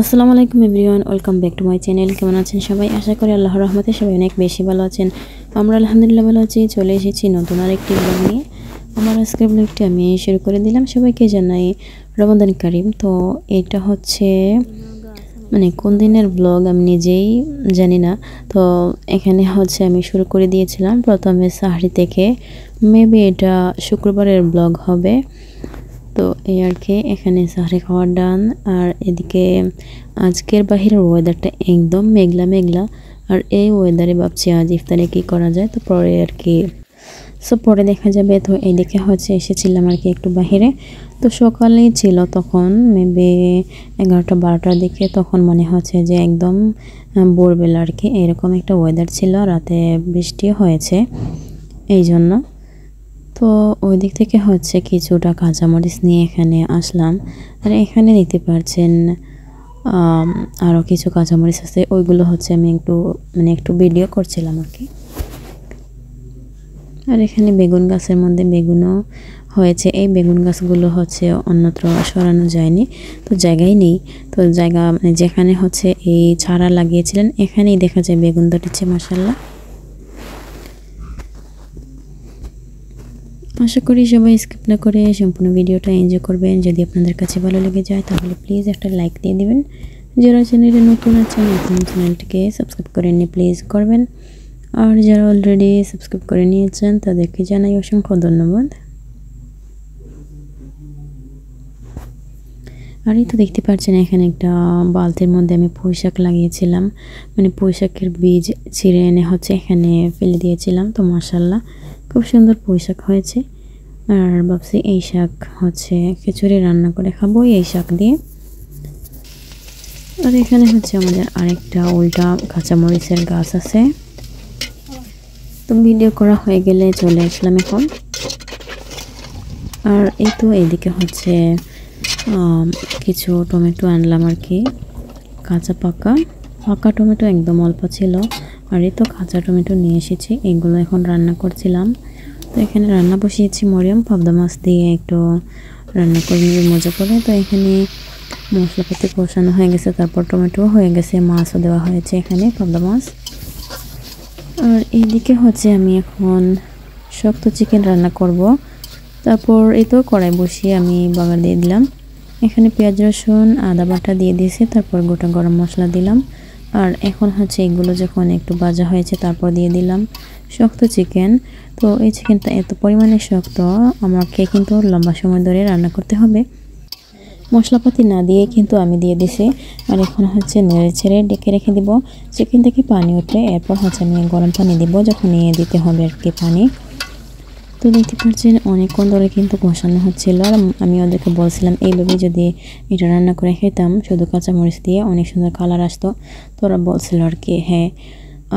আসসালামু আলাইকুম everyone, welcome back to my channel. কেমন আছেন সবাই? আশা করি আল্লাহর রহমতে সবাই অনেক বেশি ভালো আছেন। আমরা আলহামদুলিল্লাহ ভালো আছি। চলে এসেছি নতুন আরেকটি ব্লগ নিয়ে। আমার আজকের ব্লগটি আমি শুরু করে দিলাম। সবাইকে জানাই রমাদান কারিম। তো এটা হচ্ছে কোন দিনের ব্লগ আমি নিজেই জানি না। তো এখানে হচ্ছে আমি শুরু করে দিয়েছিলাম প্রথমে সাহরি থেকে। মেবি এটা শুক্রবারের ব্লগ হবে। তো এই আর কি, এখানে সাহরি খাওয়ার ডান। আর এদিকে আজকের বাহিরের ওয়েদারটা একদম মেঘলা মেঘলা। আর এই ওয়েদারে ভাবছি আজ ইফতারে কি করা যায়। তো পরে আর কি পরে দেখা যাবে। তো এইদিকে হচ্ছে এসেছিলাম আর কি একটু বাহিরে। তো সকালেই ছিল তখন, মেবি 11টা-12টার দিকে। তখন মনে হচ্ছে যে একদম ভোরবেলা আর কি, এরকম একটা ওয়েদার ছিল। রাতে বৃষ্টি হয়েছে এই জন্য। তো ওই দিক থেকে হচ্ছে কিছুটা কাঁচামরিচ নিয়ে এখানে আসলাম। আর এখানে নিতে পারছেন আরও কিছু কাঁচামরিচ আছে, ওইগুলো হচ্ছে আমি একটু ভিডিও করছিলাম আর কি। আর এখানে বেগুন গাছের মধ্যে বেগুনও হয়েছে। এই বেগুন গাছগুলো হচ্ছে অন্যত্র সরানো যায়নি, তো জায়গায় নেই। তো জায়গা যেখানে হচ্ছে এই চারা লাগিয়েছিলেন এখানেই দেখা যায় বেগুন ধরেছে মাশাআল্লাহ। আশা করি সবাই স্কিপ না করে সম্পূর্ণ ভিডিওটা এনজয় করবেন। যদি আপনাদের কাছে ভালো লেগে যায় তাহলে প্লিজ একটা লাইক দিয়ে দিবেন। যারা চ্যানেলে নতুন আছেন এখন চ্যানেলটিকে সাবস্ক্রাইব করে নিয়ে প্লিজ করবেন। আর যারা অলরেডি সাবস্ক্রাইব করে নিয়েছেন তাদেরকে জানাই অসংখ্য ধন্যবাদ। আর এই তো দেখতে পাচ্ছেন এখানে একটা বালতির মধ্যে আমি পুঁই শাক লাগিয়েছিলাম। পুঁই শাকের বীজ ছিঁড়ে এনে হচ্ছে এখানে ফেলে দিয়েছিলাম। তো মাশাআল্লাহ খুব সুন্দর পুঁই শাক হয়েছে। আর ভাবছি এই শাক হচ্ছে খিচুড়ি রান্না করে খাবো এই শাক দিয়ে। আর এখানে হচ্ছে আমাদের আরেকটা উল্টা কাঁচামরিচের গাছ আছে। তো ভিডিও করা হয়ে গেলে চলে আসলাম এখন। আর এই তো এইদিকে হচ্ছে কিছু টমেটো আনলাম আর কি, কাঁচা পাকা টমেটো একদম অল্প ছিল। আর এই তো কাঁচা টমেটো নিয়ে এসেছি, এগুলো এখন রান্না করছিলাম। তো এখানে রান্না বসিয়েছি মরিয়ম পাবদা মাছ দিয়ে একটু রান্না করে নিয়ে মজা করে। তো এখানে মশলাপাতি কষানো হয়ে গেছে, তারপর টমেটো হয়ে গেছে, মাছও দেওয়া হয়েছে এখানে পাবদা মাছ। আর এইদিকে হচ্ছে আমি এখন শক্ত চিকেন রান্না করব। তারপর এই তো কড়াই বসিয়ে আমি বাগার দিয়ে দিলাম। এখানে পেঁয়াজ রসুন আদা বাটা দিয়ে দিয়েছি, তারপর গোটা গরম মশলা দিলাম। আর এখন হচ্ছে এগুলো যখন একটু ভাজা হয়েছে তারপর দিয়ে দিলাম শক্ত চিকেন। তো এই চিকেনটা এত পরিমাণে শক্ত, আমাকে কিন্তু লম্বা সময় ধরে রান্না করতে হবে। মশলাপাতি না দিয়ে কিন্তু আমি দিয়ে দিছি। আর এখন হচ্ছে নেড়ে ছেড়ে ডেকে রেখে দিব। চিকেন থেকে পানি উঠে এরপর হচ্ছে আমি গরম পানি দিব, যখন নিয়ে দিতে হবে আর কি পানি। তো দেখতে পাচ্ছেন অনেকক্ষণ ধরে কিন্তু কষানো হচ্ছিল। আর আমি ওদেরকে বলছিলাম এইভাবে যদি এটা রান্না করে খেতাম শুধু কাঁচামরিচ দিয়ে অনেক সুন্দর কালার আসতো। তো ওরা বলছিল আর কি হ্যাঁ।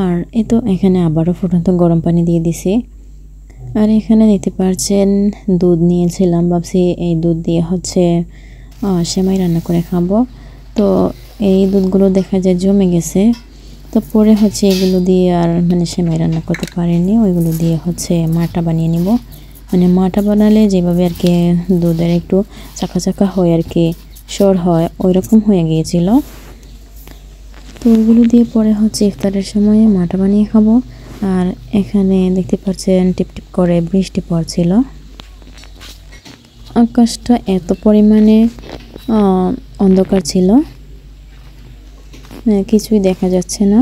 আর এই তো এখানে আবারও ফুটন্ত গরম পানি দিয়ে দিছি। আর এখানে দেখতে পাচ্ছেন দুধ নিয়েছিলাম, ভাবছি এই দুধ দিয়ে হচ্ছে সেমাই রান্না করে খাবো। তো এই দুধগুলো দেখা যায় জমে গেছে। তো পরে হচ্ছে এগুলো দিয়ে আর সেমাই রান্না করতে পারিনি, ওইগুলো দিয়ে হচ্ছে মাটা বানিয়ে নিব। মাটা বানালে যেভাবে আর কি দুধের একটু চাকা চাকা হয় আর কি, সর হয়, ওই রকম হয়ে গিয়েছিল। তো ওইগুলো দিয়ে পরে হচ্ছে ইফতারের সময় মাটা বানিয়ে খাবো। আর এখানে দেখতে পাচ্ছেন টিপটিপ করে বৃষ্টি পড়ছিল। আকাশটা এত পরিমাণে অন্ধকার ছিল, কিছুই দেখা যাচ্ছে না।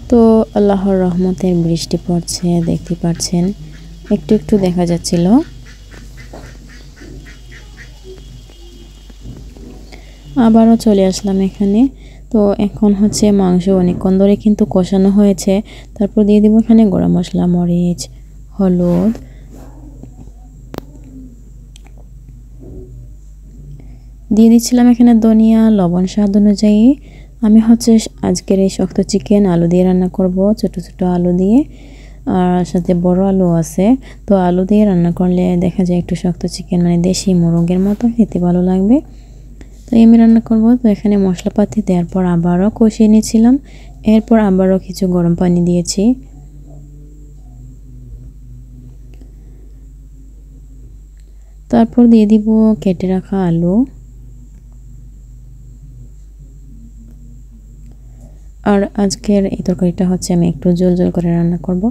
তো আল্লাহর রহমতের বৃষ্টি পড়ছে, দেখতে পাচ্ছেন একটু একটু দেখা যাচ্ছিল। আবারও চলে আসলাম এখানে। তো এখন হচ্ছে মাংস অনেকক্ষণ ধরে কিন্তু কষানো হয়েছে। তারপর দিয়ে দিব এখানে গরম মশলা, মরিচ, হলুদ, দিয়ে দিচ্ছিলাম এখানে ধনিয়া, লবণ স্বাদ অনুযায়ী। আমি হচ্ছে আজকের এই শক্ত চিকেন আলু দিয়ে রান্না করব, ছোট ছোট আলু দিয়ে। আর সাথে বড় আলু আছে। তো আলু দিয়ে রান্না করলে দেখা যায় একটু শক্ত চিকেন দেশি মোরগের মতো খেতে ভালো লাগবে। তো আমি রান্না করব। তো এখানে মশলাপাতি দেওয়ার পর আবারও কষিয়ে নিয়েছিলাম। এরপর আবারও কিছু গরম পানি দিয়েছি। তারপর দিয়ে দিব কেটে রাখা আলু। আর আজকের এই তরকারিটা হচ্ছে আমি একটু ঝোল ঝোল করে রান্না করব,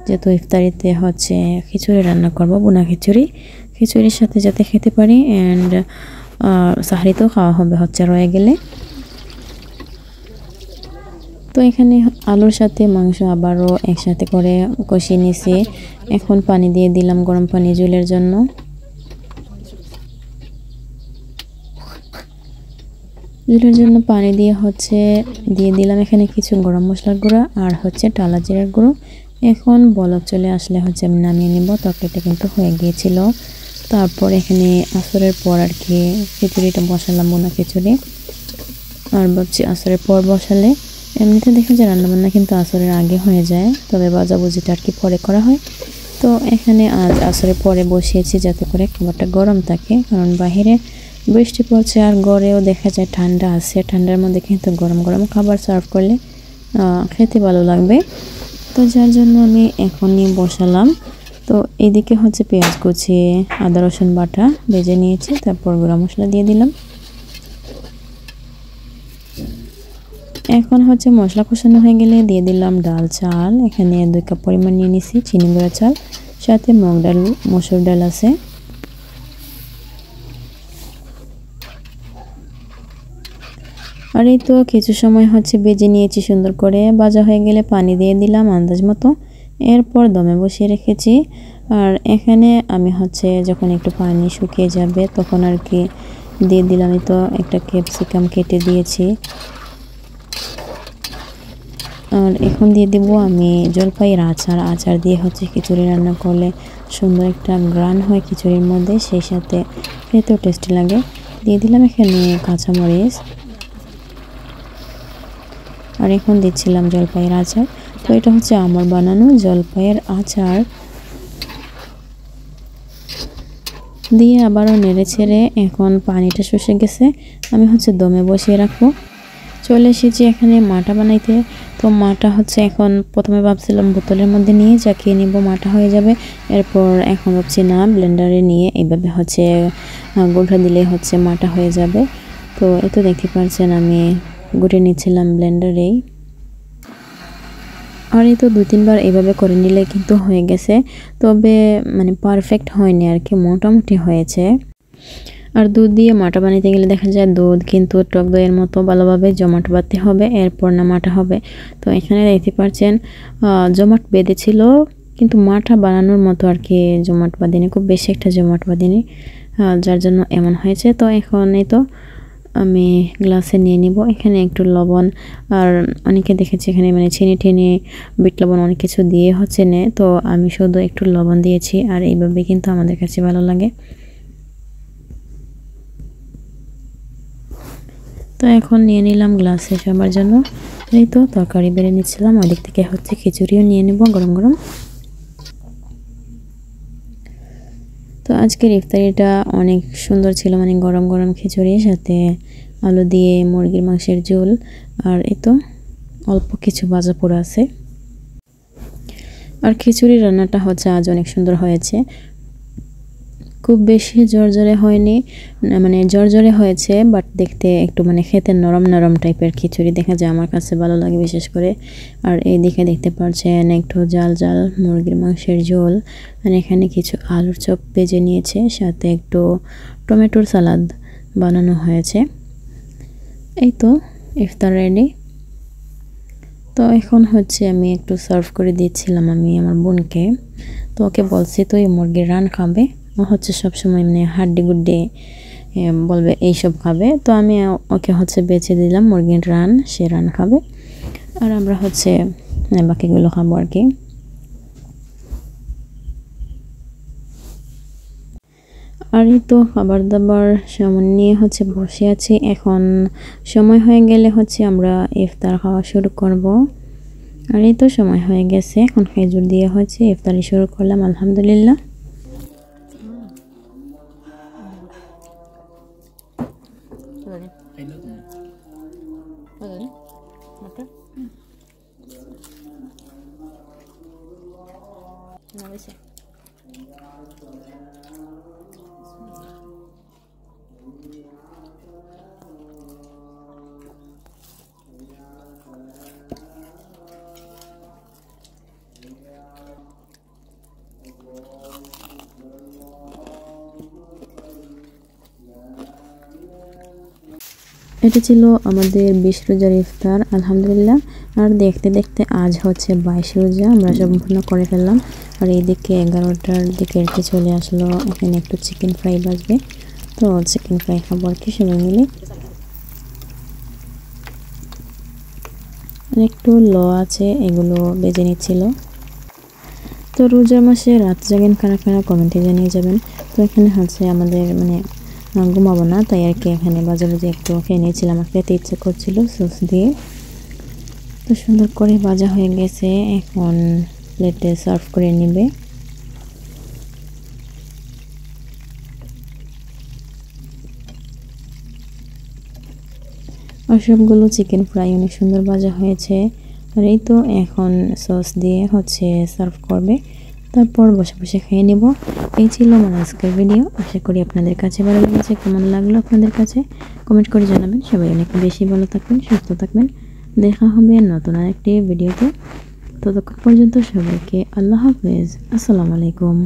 যেহেতু ইফতারিতে হচ্ছে খিচুড়ি রান্না করব, বোনা খিচুড়ি। খিচুড়ির সাথে যাতে খেতে পারি, অ্যান্ড সাহরিতেও খাওয়া হবে হচ্ছে রয়ে গেলে। তো এখানে আলুর সাথে মাংস আবারও একসাথে করে কষিয়ে নিয়েছি। এখন পানি দিয়ে দিলাম, গরম পানি ঝোলের জন্য। ঝোলের জন্য পানি দিয়ে দিলাম এখানে কিছু গরম মশলার গুঁড়া আর হচ্ছে টালা জিরার গুঁড়ো। এখন বলক চলে আসলে হচ্ছে আমি নামিয়ে নিব। তরকারিটা কিন্তু হয়ে গিয়েছিল। তারপর এখানে আসরের পর আর কি খিচুড়িটা বসালাম, বোনা খিচুড়ি। আর ভাবছি আসরের পর বসালে, এমনিতে দেখে যে রান্নাবান্না কিন্তু আসরের আগে হয়ে যায়, তবে ভাজাভুজিটা আর কি পরে করা হয়। তো এখানে আজ আসরের পরে বসিয়েছি যাতে করে খাবারটা গরম থাকে, কারণ বাহিরে বৃষ্টি পড়ছে আর ঘরেও দেখা যায় ঠান্ডা আছে। ঠান্ডার মধ্যে কিন্তু গরম গরম খাবার সার্ভ করলে খেতে ভালো লাগবে। তো যার জন্য আমি এখনই বসালাম। তো এদিকে হচ্ছে পেঁয়াজ কুচিয়ে আদা রসুন বাটা ভেজে নিয়েছি, তারপর গরম মশলা দিয়ে দিলাম। এখন হচ্ছে মশলা কষানো হয়ে গেলে দিয়ে দিলাম ডাল চাল। এখানে 2 কাপ পরিমাণ নিয়ে নিছি চিনি গুঁড়া চাল, সাথে মুগ ডাল, মসুর ডাল আছে। আর এই তো কিছু সময় হচ্ছে ভেজে নিয়েছি সুন্দর করে। ভাজা হয়ে গেলে পানি দিয়ে দিলাম আন্দাজ মতো, এরপর দমে বসিয়ে রেখেছি। আর এখানে আমি হচ্ছে যখন একটু পানি শুকিয়ে যাবে তখন আর কি দিয়ে দিলাম। এই তো একটা ক্যাপসিকাম কেটে দিয়েছি। আর এখন দিয়ে দেব আমি জলপাইয়ের আচার। আচার দিয়ে হচ্ছে খিচুড়ি রান্না করলে সুন্দর একটা ঘ্রাণ হয় খিচুড়ির মধ্যে, সেই সাথে খেতেও টেস্টি লাগে। দিয়ে দিলাম এখানে কাঁচামরিচ। আর এখন দিচ্ছিলাম জলপাইয়ের আচার। তো এটা হচ্ছে আমার বানানো জলপাইয়ের আচার। দিয়ে আবারও নেড়ে ছেড়ে এখন পানিটা শুষে গেছে, আমি হচ্ছে দমে বসিয়ে রাখবো। চলে এসেছি এখানে মাটা বানাইতে। তো মাটা হচ্ছে এখন প্রথমে ভাবছিলাম বোতলের মধ্যে নিয়ে চাকিয়ে নিব, মাটা হয়ে যাবে। এরপর এখন ভাবছি না, ব্লেন্ডারে নিয়ে এইভাবে হচ্ছে গুঁড়া দিলে হচ্ছে মাটা হয়ে যাবে। তো এই তো দেখতে পাচ্ছেন আমি গুঁড়ে নিচ্ছিলাম ব্লেন্ডারেই। আর এই তো 2-3 বার এইভাবে করে নিলে কিন্তু হয়ে গেছে, তবে মানে পারফেক্ট হয়নি আর কি, মোটামুটি হয়েছে। আর দুধ দিয়ে মাটা বানাতে গেলে দেখা যায় দুধ কিন্তু টক দইয়ের মতো ভালোভাবে জমাট বাঁধতে হবে, এরপর না মাটা হবে। তো এখানে দেখতে পাচ্ছেন জমাট বেঁধেছিল, কিন্তু মাটা বানানোর মতো আর কি জমাট বাঁধেনি, খুব বেশি একটা জমাট বাঁধেনি, যার জন্য এমন হয়েছে। তো এখন এই তো আমি গ্লাসে নিয়ে নিব। এখানে একটু লবণ, আর অনেকে দেখেছি এখানে মানে চিনি টিনি বিট লবণ অনেক কিছু দিয়ে হচ্ছে নে, তো আমি শুধু একটু লবণ দিয়েছি। আর এইভাবে কিন্তু আমাদের কাছে ভালো লাগে। তো এখন নিয়ে নিলাম গ্লাসে সবার জন্য। এই তো তরকারি বেড়ে নিচ্ছিলাম, ওই দিক থেকে হচ্ছে খিচুড়িও নিয়ে নেব গরম গরম। তো আজকের ইফতারিটা অনেক সুন্দর ছিল, মানে গরম গরম খিচুড়ির সাথে আলু দিয়ে মুরগির মাংসের ঝোল, আর এই তো অল্প কিছু ভাজা পোড়া আছে। আর খিচুড়ি রান্নাটা হচ্ছে আজ অনেক সুন্দর হয়েছে, খুব বেশি জর্জরে হয়নি, মানে জর্জরে হয়েছে, বাট দেখতে একটু মানে খেতে নরম নরম টাইপের খিচুড়ি দেখা যায়, আমার কাছে ভালো লাগে বিশেষ করে। আর এই দিকে দেখতে পাচ্ছেন একটু জাল জাল মুরগির মাংসের ঝোল, আর এখানে কিছু আলুর চপ ভেজে নিয়েছে, সাথে একটু টমেটোর সালাদ বানানো হয়েছে। এই তো ইফতার রেডি। তো এখন হচ্ছে আমি একটু সার্ভ করে দিচ্ছিলাম আমি আমার বোনকে। তো ওকে বলছি তো এই মুরগির রান খাবে, ও হচ্ছে সবসময় মানে হাড্ডি গুড্ডি বলবে এইসব খাবে। তো আমি ওকে হচ্ছে বেছে দিলাম মুরগির রান, সে রান খাবে, আর আমরা হচ্ছে বাকিগুলো খাবো আর কি। আর এই তো খাবার দাবার সামনে নিয়ে হচ্ছে বসে আছি। এখন সময় হয়ে গেলে হচ্ছে আমরা ইফতার খাওয়া শুরু করব। আর এই তো সময় হয়ে গেছে, এখন খেজুর দিয়ে হচ্ছে ইফতারি শুরু করলাম আলহামদুলিল্লাহ। এটা ছিল আমাদের 20 রোজার ইফতার আলহামদুলিল্লাহ। আর দেখতে দেখতে আজ হচ্ছে 22 রোজা আমরা সম্পূর্ণ করে ফেললাম। আর এইদিকে 11টার দিকে আর কি চলে আসলো, এখানে একটু চিকেন ফ্রাই বাজবে, তো চিকেন ফ্রাই খাবো আর কি সবাই মিলে। একটু আছে, এগুলো বেজে নিচ্ছিল। তো রোজা মাসে রাত জাগেন কারা কারা কমেন্টে জানিয়ে যাবেন। তো এখানে হচ্ছে আমাদের মানে ঘুমাবো না, তাই আর কি এখানে বাজে বাজে একটু খেয়ে নিয়েছিলাম, আমার খেতে ইচ্ছে করছিল সস দিয়ে। তো সুন্দর করে ভাজা হয়ে গেছে, এখন প্লেটে সার্ভ করে নেবে। আর সবগুলো চিকেন ফ্রাই অনেক সুন্দর ভাজা হয়েছে। আর এই তো এখন সস দিয়ে হচ্ছে সার্ভ করবে, তারপর বসে বসে খেয়ে নেব। এই ছিল আমার আজকের ভিডিও, আশা করি আপনাদের কাছে ভালো লেগেছে। কেমন লাগলো আপনাদের কাছে কমেন্ট করে জানাবেন। সবাই অনেক বেশি ভালো থাকবেন, সুস্থ থাকবেন। দেখা হবে নতুন আরেকটি ভিডিওতে। ততক্ষণ পর্যন্ত সবাইকে আল্লাহ হাফেজ, আসসালামু আলাইকুম।